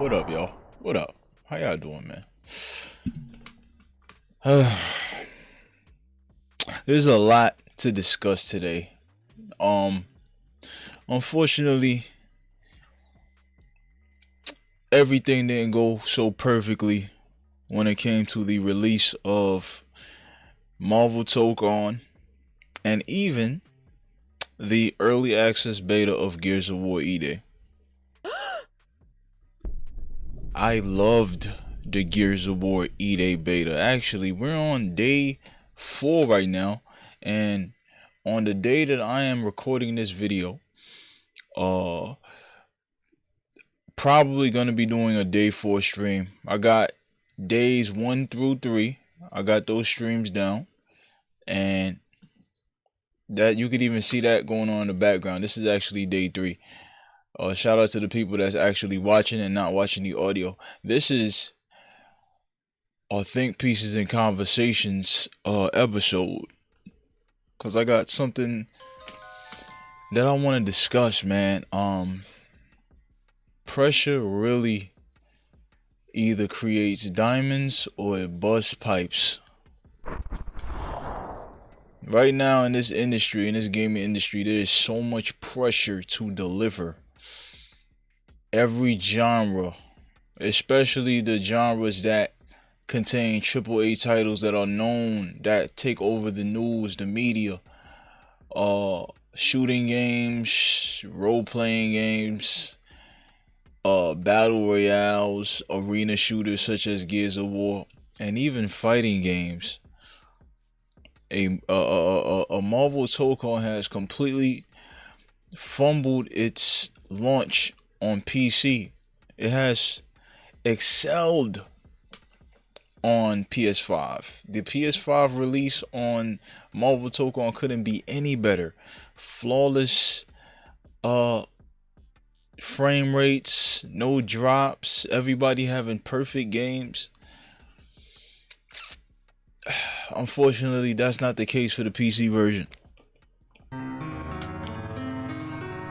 What up, y'all? What up? How y'all doing, man? There's a lot to discuss today. Unfortunately, everything didn't go so perfectly when it came to the release of Marvel Tokon and even the early access beta of Gears of War EDay. I loved the Gears of War EDay beta. Actually, we're on day 4 right now, and on the day that I am recording this video, probably gonna be doing a day 4 stream. I got days 1 through 3. I got those streams down, and that you could even see that going on in the background. This is actually day 3. Shout out to the people that's actually watching and not watching the audio. This is a Think Pieces and Conversations episode, because I got something that I want to discuss, man. Pressure really either creates diamonds or it busts pipes. Right now in this industry, in this gaming industry, there is so much pressure to deliver. Every genre, especially the genres that contain AAA titles that are known, that take over the news, the media, shooting games, role-playing games, battle royales, arena shooters such as Gears of War, and even fighting games. A Marvel Tokon has completely fumbled its launch on PC. It has excelled on PS5. The PS5 release on Marvel Tokon couldn't be any better. Flawless frame rates, no drops, everybody having perfect games. Unfortunately, that's not the case for the PC version.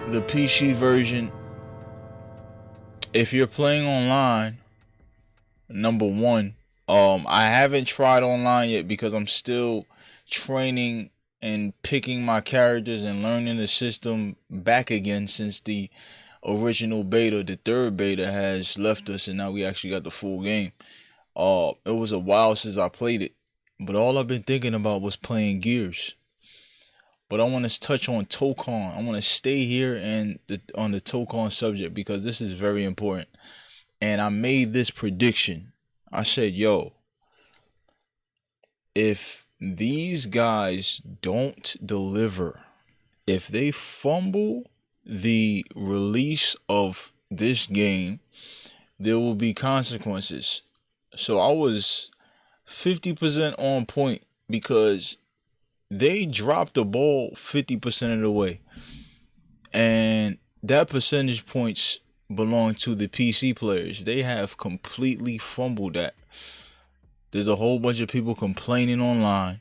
The PC version, if you're playing online, number one, I haven't tried online yet because I'm still training and picking my characters and learning the system back again since the original beta, the third beta, has left us, and now we actually got the full game. It was a while since I played it, but all I've been thinking about was playing Gears. But I want to touch on Tokon. I want to stay here and on the Tokon subject because this is very important. And I made this prediction. I said, yo, if these guys don't deliver, if they fumble the release of this game, there will be consequences. So I was 50% on point because they dropped the ball 50% of the way, and that percentage points belong to the PC players. They have completely fumbled that. There's a whole bunch of people complaining online.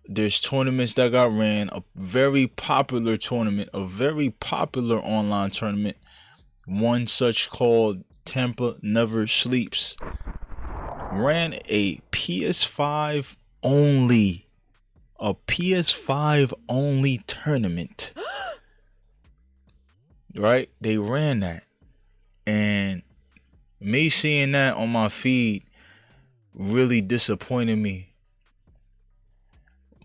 There's tournaments that got ran. A very popular tournament, a very popular online tournament, one such called Tampa Never Sleeps, ran a PS5 only tournament. Right? They ran that. And me seeing that on my feed really disappointed me.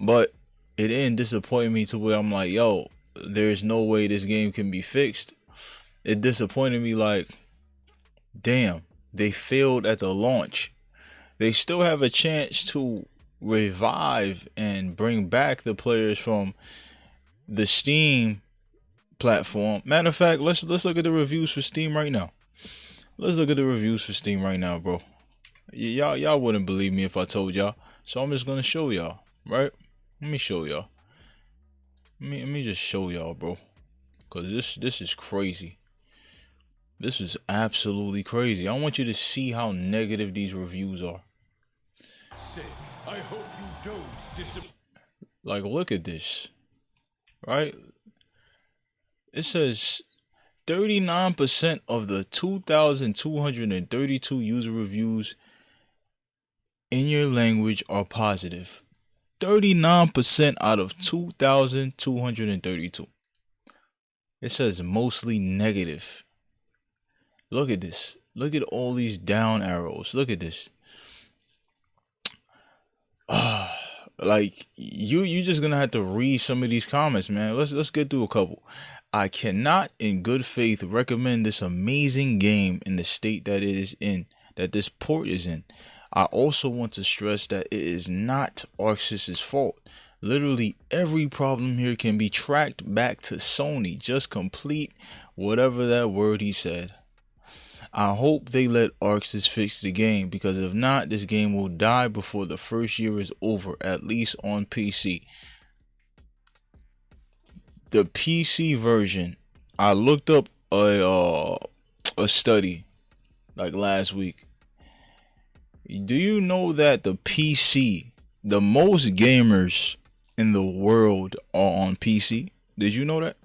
But it didn't disappoint me to where I'm like, yo, there's no way this game can be fixed. It disappointed me like, damn, they failed at the launch. They still have a chance to revive and bring back the players from the Steam platform. Matter of fact, let's look at the reviews for Steam right now. Let's look at the reviews for Steam right now, bro. Y'all wouldn't believe me if I told y'all, so I'm just gonna show y'all. Right? Let me show y'all. Let me just show y'all, bro. Cause this is crazy. This is absolutely crazy. I want you to see how negative these reviews are. I hope you don't like, look at this. Right? It says 39% of the 2,232 user reviews in your language are positive. 39% out of 2,232. It says mostly negative. Look at this. Look at all these down arrows. Look at this. Like you just gonna have to read some of these comments, man. Let's get through a couple. I cannot in good faith recommend this amazing game in the state that it is in, that this port is in. I also want to stress that it is not Arxis' fault. Literally every problem here can be tracked back to Sony. Just complete whatever that word he said. I hope they let Arxis fix the game, because if not, this game will die before the first year is over, at least on PC. The PC version, I looked up a study like last week. Do you know that the PC, the most gamers in the world are on PC? Did you know that?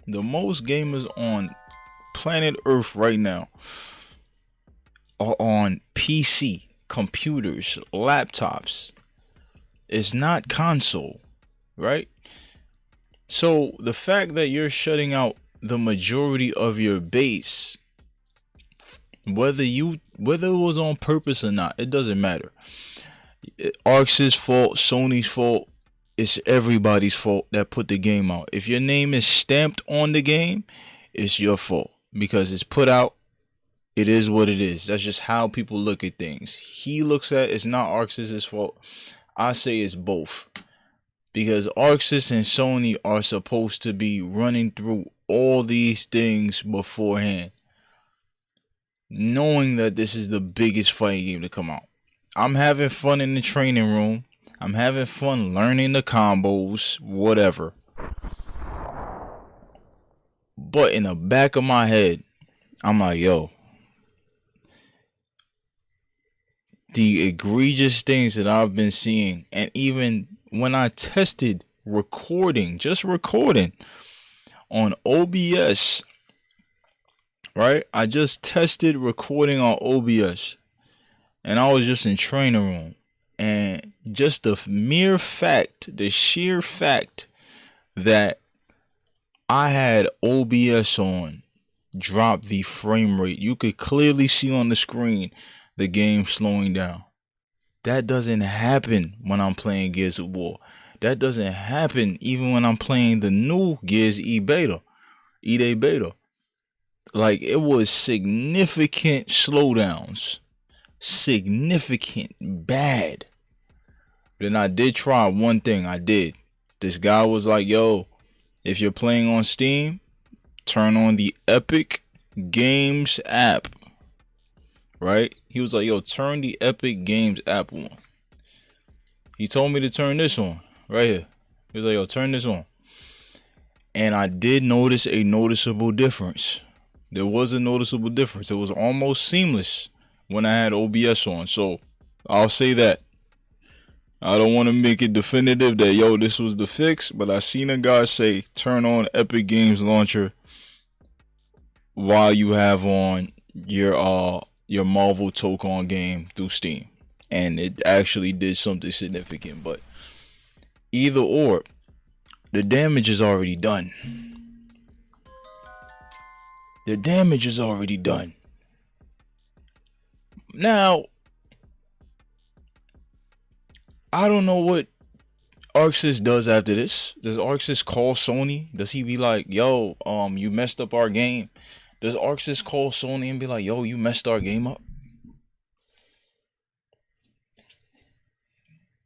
The most gamers on planet Earth right now are on PC, computers, laptops. It's not console, right? So the fact that you're shutting out the majority of your base, whether it was on purpose or not, it doesn't matter. Arx's fault, Sony's fault, it's everybody's fault that put the game out. If your name is stamped on the game, it's your fault, because it's put out. It is what it is. That's just how people look at things. He looks at it's not Arxis' fault. I say it's both, because Arxis and Sony are supposed to be running through all these things beforehand, knowing that this is the biggest fighting game to come out. I'm having fun in the training room. I'm having fun learning the combos, whatever. But in the back of my head, I'm like, yo, the egregious things that I've been seeing, and even when I tested recording, just recording on OBS, right? I just tested recording on OBS, and I was just in training room, and just the mere fact, the sheer fact that I had OBS on dropped the frame rate. You could clearly see on the screen the game slowing down. That doesn't happen when I'm playing Gears of War. That doesn't happen even when I'm playing the new Gears EDay beta. Like, it was significant slowdowns. Significant bad. Then I did try one thing. This guy was like, yo, if you're playing on Steam, turn on the Epic Games app. Right? He was like, yo, turn the Epic Games app on. He told me to turn this on. Right here. He was like, yo, turn this on. And I did notice a noticeable difference. There was a noticeable difference. It was almost seamless when I had OBS on. So I'll say that. I don't want to make it definitive that, yo, this was the fix, but I seen a guy say turn on Epic Games Launcher while you have on your Marvel Tokon game through Steam. And it actually did something significant. But either or, the damage is already done. The damage is already done. Now, I don't know what Arxis does after this. Does Arxis call Sony? Does he be like, yo, you messed up our game? Does Arxis call Sony and be like, yo, you messed our game up?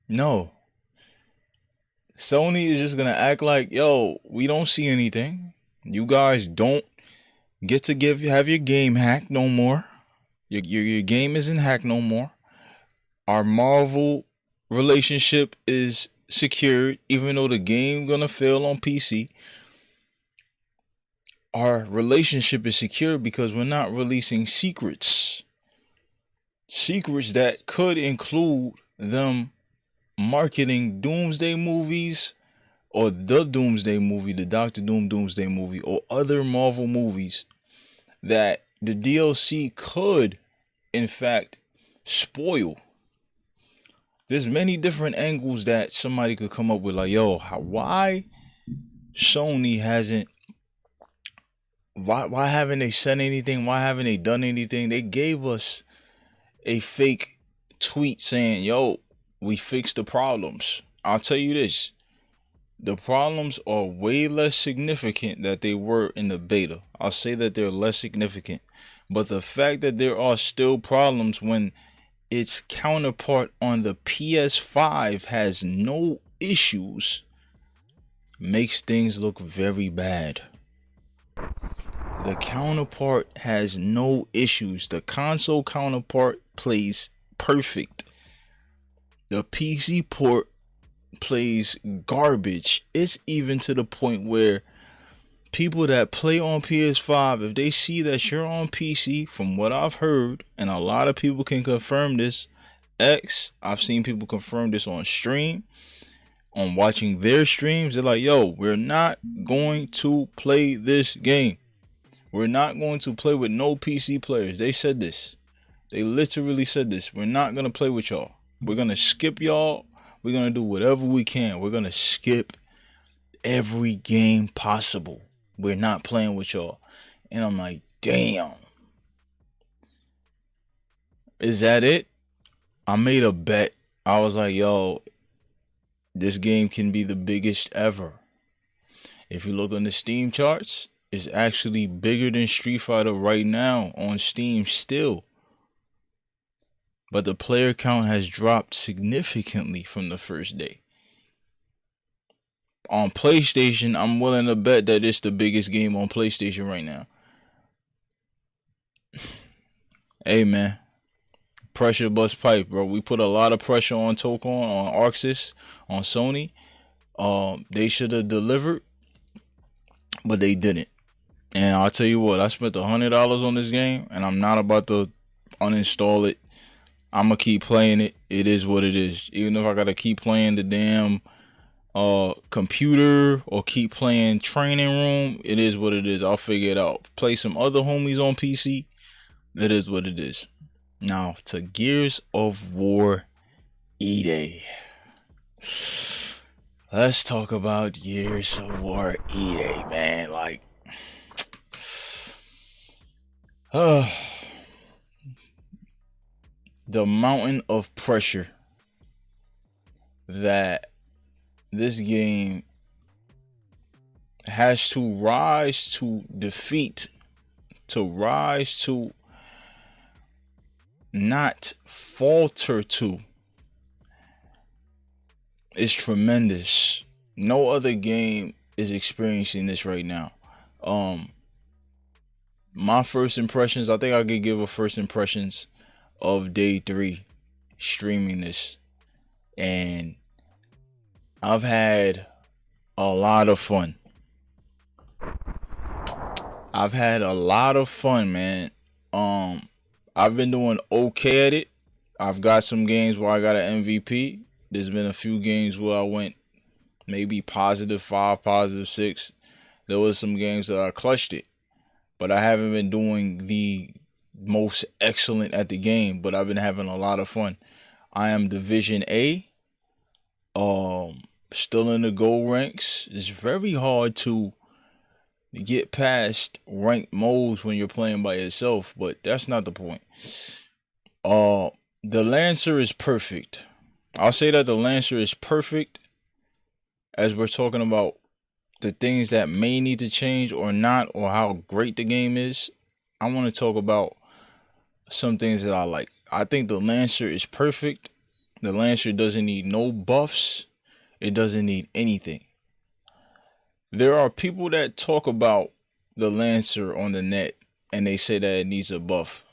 No. Sony is just gonna act like, yo, we don't see anything. You guys don't get to have your game hacked no more. Your game isn't hacked no more. Our Marvel relationship is secured, even though the game gonna fail on PC. Our relationship is secure because we're not releasing secrets that could include them marketing doomsday movies or the Doomsday movie, the Doctor Doom Doomsday movie, or other Marvel movies that the DLC could, in fact, spoil. There's many different angles that somebody could come up with, like, yo, why Sony hasn't, why haven't they said anything? Why haven't they done anything? They gave us a fake tweet saying, yo, we fixed the problems. I'll tell you this. The problems are way less significant than they were in the beta. I'll say that they're less significant. But the fact that there are still problems when its counterpart on the PS5 has no issues makes things look very bad. The counterpart has no issues. The console counterpart plays perfect. The PC port plays garbage. It's even to the point where people that play on PS5, if they see that you're on PC, from what I've heard, and a lot of people can confirm this, I've seen people confirm this on stream, on watching their streams, they're like, yo, we're not going to play this game. We're not going to play with no PC players. They said this. They literally said this. We're not going to play with y'all. We're going to skip y'all. We're going to do whatever we can. We're going to skip every game possible. We're not playing with y'all. And I'm like, damn. Is that it? I made a bet. I was like, yo, this game can be the biggest ever. If you look on the Steam charts, it's actually bigger than Street Fighter right now on Steam still. But the player count has dropped significantly from the first day. On PlayStation, I'm willing to bet that it's the biggest game on PlayStation right now. Hey, man. Pressure bust pipe, bro. We put a lot of pressure on Tokon, on Arxis, on Sony. They should have delivered, but they didn't. And I'll tell you what, I spent $100 on this game, and I'm not about to uninstall it. I'm going to keep playing it. It is what it is. Even if I got to keep playing the damn computer or keep playing training room, it is what it is. I'll figure it out. Play some other homies on PC. It is what it is. Now, to Gears of War EDay. Let's talk about Gears of War EDay, man. Like, the mountain of pressure that this game has to rise to defeat, to rise to not falter to, is tremendous. No other game is experiencing this right now. My first impressions, I think I could give a first impressions of day 3 streaming this, and I've had a lot of fun. I've had a lot of fun, man. I've been doing okay at it. I've got some games where I got an MVP. There's been a few games where I went maybe +5, +6. There was some games that I clutched it, but I haven't been doing the most excellent at the game, but I've been having a lot of fun. I am Division A. Still in the gold ranks. It's very hard to get past ranked modes when you're playing by yourself, but that's not the point. The Lancer is perfect. I'll say that the Lancer is perfect as we're talking about the things that may need to change or not, or how great the game is. I want to talk about some things that I like. I think the Lancer is perfect. The Lancer doesn't need no buffs. It doesn't need anything. There are people that talk about the Lancer on the net and they say that it needs a buff.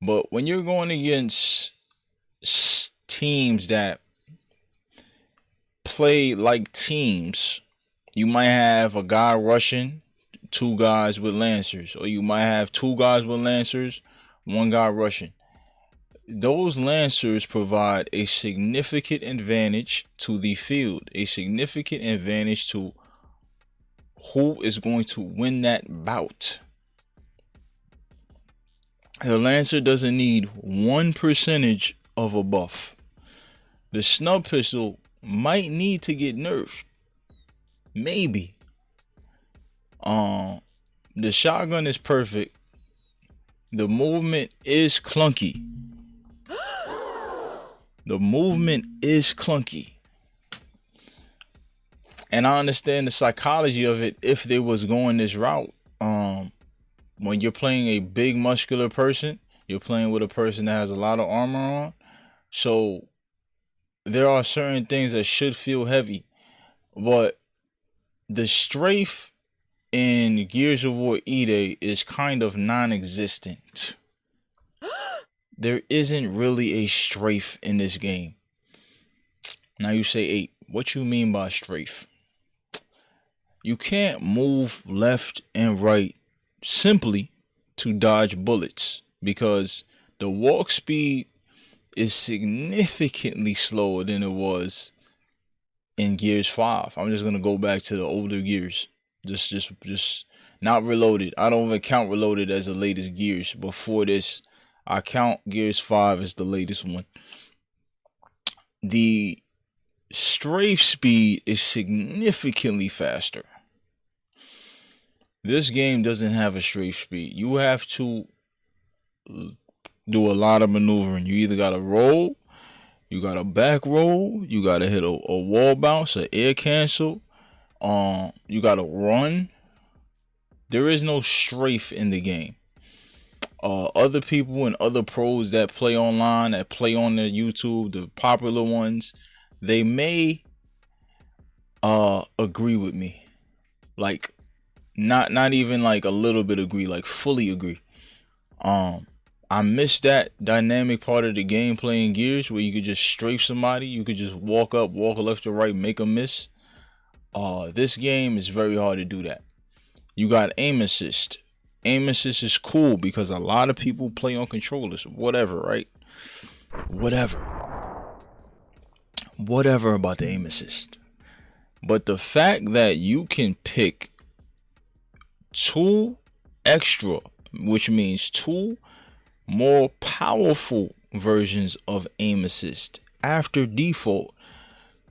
But when you're going against teams that play like teams, you might have a guy rushing, 2 guys with Lancers, or you might have 2 guys with Lancers, 1 guy rushing. those Lancers provide a significant advantage to the field, a significant advantage to who is going to win that bout. The Lancer doesn't need 1% of a buff. The snub pistol might need to get nerfed. Maybe. The shotgun is perfect. The movement is clunky. The movement is clunky. And I understand the psychology of it if they was going this route. When you're playing a big muscular person, you're playing with a person that has a lot of armor on. So there are certain things that should feel heavy. But the strafe in Gears of War EDay is kind of non-existent. There isn't really a strafe in this game. Now you say, 8, what you mean by strafe? You can't move left and right simply to dodge bullets because the walk speed is significantly slower than it was in Gears 5. I'm just gonna go back to the older Gears. Just not Reloaded. I don't even count Reloaded as the latest Gears. Before this, I count Gears 5 as the latest one. The strafe speed is significantly faster. This game doesn't have a strafe speed. You have to do a lot of maneuvering. You either gotta roll, you gotta back roll, you gotta hit a wall bounce, an air cancel. You gotta run. There is no strafe in the game. Other people and other pros that play online, that play on their YouTube, the popular ones, they may agree with me. Like not even like a little bit agree, like fully agree. I miss that dynamic part of the gameplay in Gears where you could just strafe somebody, you could just walk up, walk left or right, make a miss. This game is very hard to do that. You got aim assist. Aim assist is cool because a lot of people play on controllers. Whatever, right? Whatever about the aim assist. But the fact that you can pick 2 extra, which means 2 more powerful versions of aim assist after default,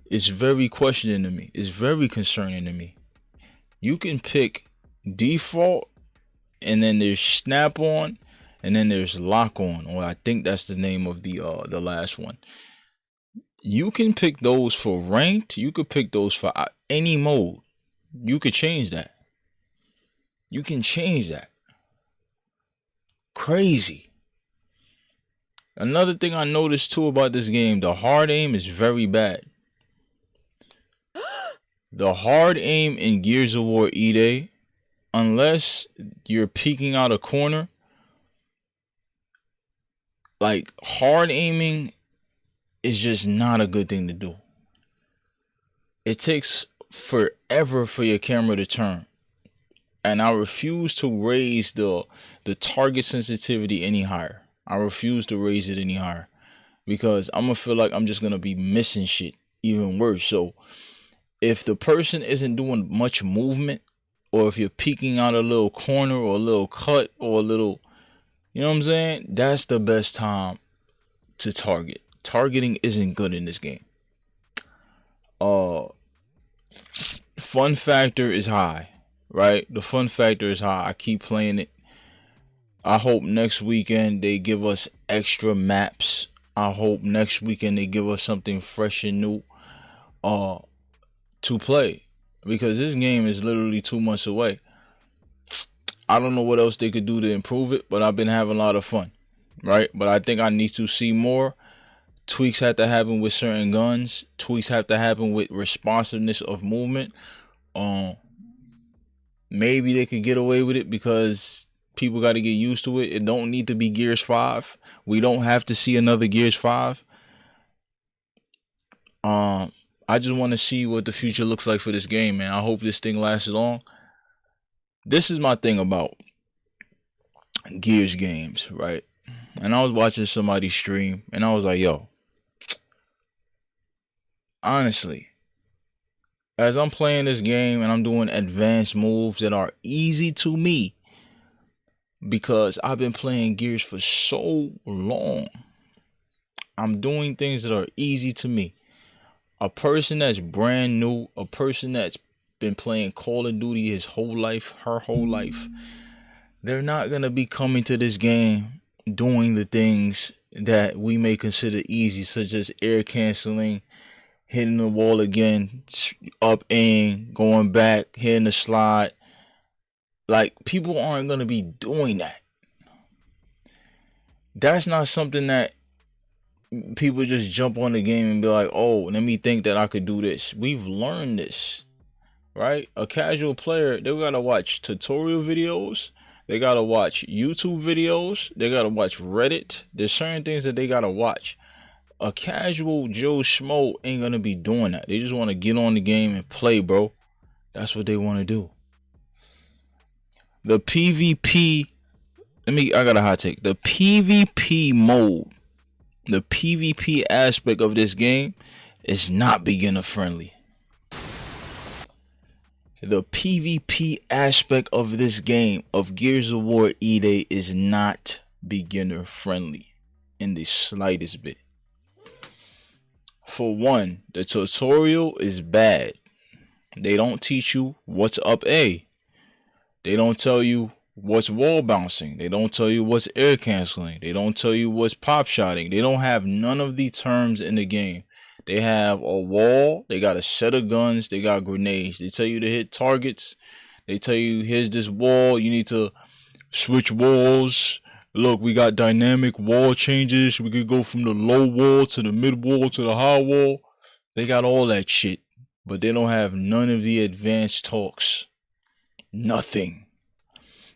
is very questioning to me. It's very concerning to me. You can pick default, and then there's snap on, and then there's lock on, or I think that's the name of the last one. You can pick those for ranked. You could pick those for any mode. You could change that. You can change that. Crazy. Another thing I noticed too about this game, the hard aim is very bad. The hard aim in Gears of War EDay, unless you're peeking out a corner, like hard aiming is just not a good thing to do. It takes forever for your camera to turn. And I refuse to raise the target sensitivity any higher. I refuse to raise it any higher because I'm gonna feel like I'm just gonna be missing shit even worse. So if the person isn't doing much movement, or if you're peeking out a little corner or a little cut or a little, you know what I'm saying? That's the best time to target. Targeting isn't good in this game. Fun factor is high, right? The fun factor is high. I keep playing it. I hope next weekend they give us extra maps. I hope next weekend they give us something fresh and new to play, because this game is literally 2 months away. I don't know what else they could do to improve it, but I've been having a lot of fun, right? But I think I need to see more. Tweaks have to happen with certain guns. Tweaks have to happen with responsiveness of movement. Maybe they could get away with it because people got to get used to it. It don't need to be Gears 5. We don't have to see another Gears 5. I just want to see what the future looks like for this game, man. I hope this thing lasts long. This is my thing about Gears games, right? and I was watching somebody stream, and I was like, yo, honestly, as I'm playing this game and I'm doing advanced moves that are easy to me because I've been playing Gears for so long, I'm doing things that are easy to me. A person that's brand new, a person that's been playing Call of Duty his whole life, her whole life, they're not going to be coming to this game doing the things that we may consider easy, such as air canceling, hitting the wall again, up aim, going back, hitting the slide. Like, people aren't going to be doing that. That's not something that people just jump on the game and be like, oh, let me think that I could do this. We've learned this, right? A casual player, they gotta watch tutorial videos, they gotta watch YouTube videos, they gotta watch Reddit. There's certain things that they gotta watch. A casual Joe Schmo ain't gonna be doing that. They just want to get on the game and play, bro. That's what they want to do. The PvP, I got a hot take. The PvP mode, the PvP aspect of this game is not beginner friendly. The PvP aspect of this game, of Gears of War EDay, is not beginner friendly in the slightest bit. For one, the tutorial is bad. They don't teach you what's up A. They don't tell you what's wall bouncing. They don't tell you what's air canceling. They don't tell you what's pop shotting. They don't have none of the terms in the game. They have a wall. They got a set of guns. They got grenades. They tell you to hit targets. They tell you, here's this wall. You need to switch walls. Look, we got dynamic wall changes. We could go from the low wall to the mid wall to the high wall. They got all that shit. But they don't have none of the advanced talks. Nothing.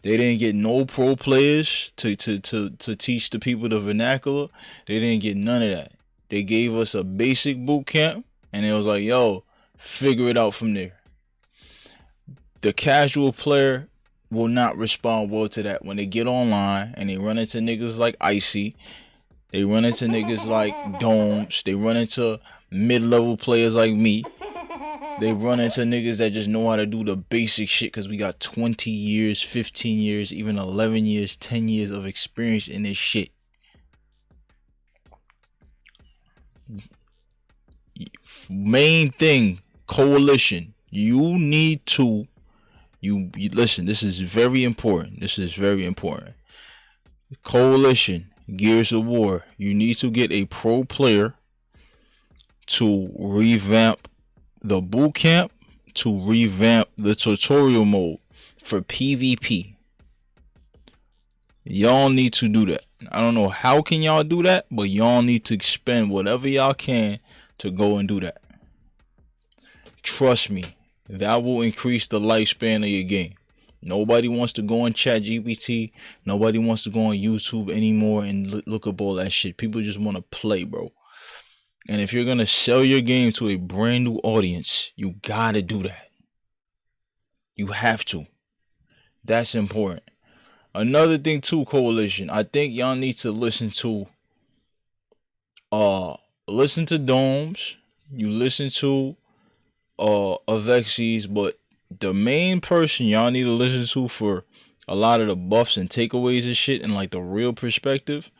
They didn't get no pro players to teach the people the vernacular. They didn't get none of that. They gave us a basic boot camp, and it was like, yo, figure it out from there. The casual player will not respond well to that. When they get online and they run into niggas like Icy, they run into niggas like Domes, they run into mid-level players like me, they run into niggas that just know how to do the basic shit because we got 20 years, 15 years, even 11 years, 10 years of experience in this shit. Main thing, coalition. You need to, you listen, this is very important. This is very important. Coalition, Gears of War. You need to get a pro player to revamp the boot camp, to revamp the tutorial mode for PvP. Y'all need to do that. I don't know how can y'all do that, but y'all need to spend whatever y'all can to go and do that. Trust me, that will increase the lifespan of your game. Nobody wants to go on ChatGPT. Nobody wants to go on YouTube anymore and look up all that shit. People just want to play, bro. And if you're going to sell your game to a brand new audience, you got to do that. You have to. That's important. Another thing too, coalition. I think y'all need to listen to Domes. You listen to Avexis, but the main person y'all need to listen to for a lot of the buffs and takeaways and shit and like the real perspective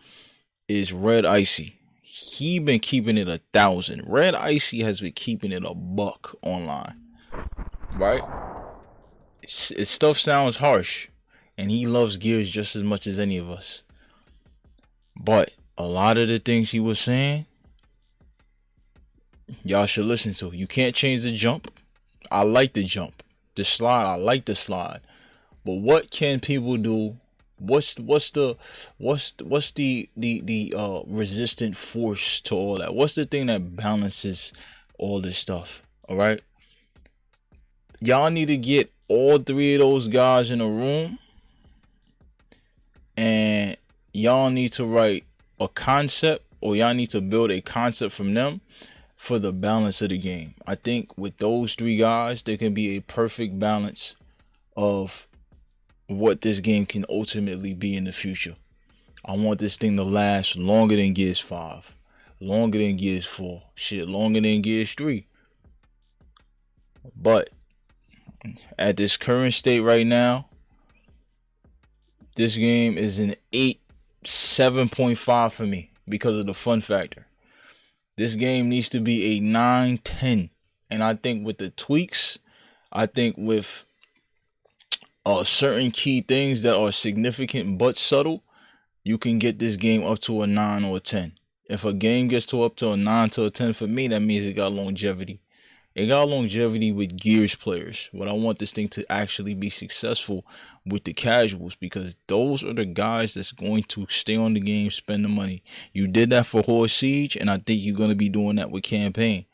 is Red Icy. He been keeping it 1,000. Red Icy has been keeping it $1 online, right? His stuff sounds harsh, and he loves Gears just as much as any of us. But a lot of the things he was saying, y'all should listen to. You can't change the jump. I like the jump. The slide, I like the slide. But what can people do? What's the resistant force to all that? What's the thing that balances all this stuff? All right, y'all need to get all three of those guys in a room, and y'all need to write a concept, or y'all need to build a concept from them for the balance of the game. I think with those three guys, there can be a perfect balance of what this game can ultimately be in the future. I want this thing to last longer than Gears 5, longer than Gears 4, shit, longer than Gears 3. But at this current state right now, this game is an 7.5 for me because of the fun factor. This game needs to be a 9, 10. And I think with the tweaks, I think with certain key things that are significant but subtle, you can get this game up to a 9 or a 10. If a game gets to up to a 9 to a 10 for me, that means it got longevity. It got longevity with Gears players. But I want this thing to actually be successful with the casuals, because those are the guys that's going to stay on the game, spend the money. You did that for Horde Siege, and I think you're going to be doing that with Campaign.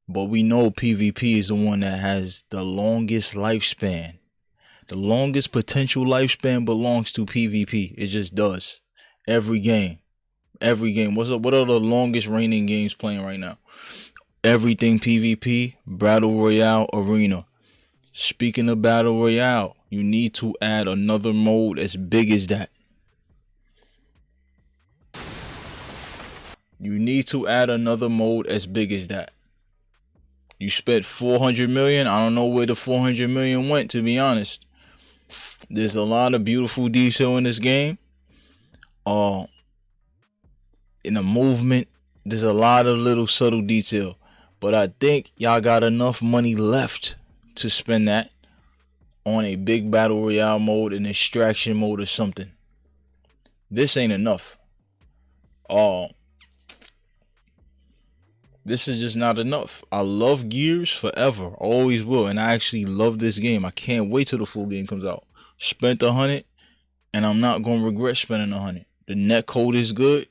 But we know PvP is the one that has the longest lifespan. The longest potential lifespan belongs to PvP. It just does. Every game. Every game. What are the longest reigning games playing right now? Everything PvP, Battle Royale, Arena. Speaking of Battle Royale, you need to add another mode as big as that. You need to add another mode as big as that. You spent 400 million. I don't know where the 400 million went, to be honest. There's a lot of beautiful detail in this game. In the movement, there's a lot of little subtle detail. But I think y'all got enough money left to spend that on a big Battle Royale mode, an extraction mode or something. This ain't enough. This is just not enough. I love Gears forever. Always will. And I actually love this game. I can't wait till the full game comes out. Spent 100 and I'm not going to regret spending 100. The netcode is good.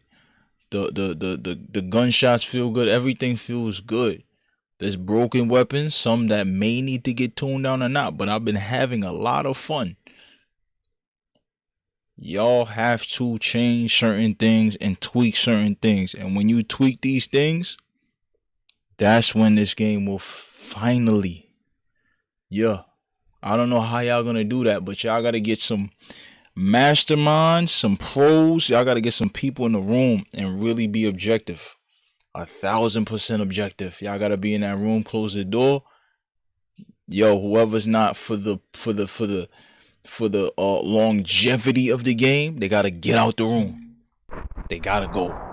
The gunshots feel good. Everything feels good. There's broken weapons, some that may need to get tuned down or not, but I've been having a lot of fun. Y'all have to change certain things and tweak certain things. And when you tweak these things, that's when this game will finally, I don't know how y'all gonna do that, but y'all gotta get some masterminds, some pros. Y'all gotta get some people in the room and really be objective. 1,000% objective. Y'all gotta be in that room, close the door. Whoever's not for the longevity of the game, they gotta get out the room. They gotta go.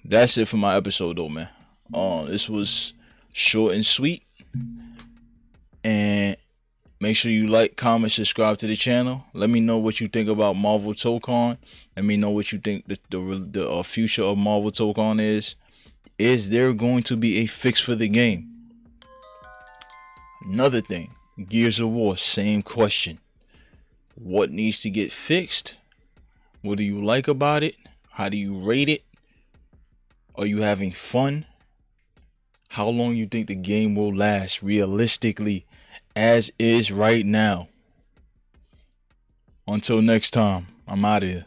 That's it for my episode though, man. This was short and sweet. And make sure you like, comment, subscribe to the channel. Let me know what you think about Marvel Tokon. Let me know what you think the future of Marvel Tokon is. Is there going to be a fix for the game? Another thing, Gears of War, same question. What needs to get fixed? What do you like about it? How do you rate it? Are you having fun? How long you think the game will last realistically as is right now? Until next time, I'm out of here.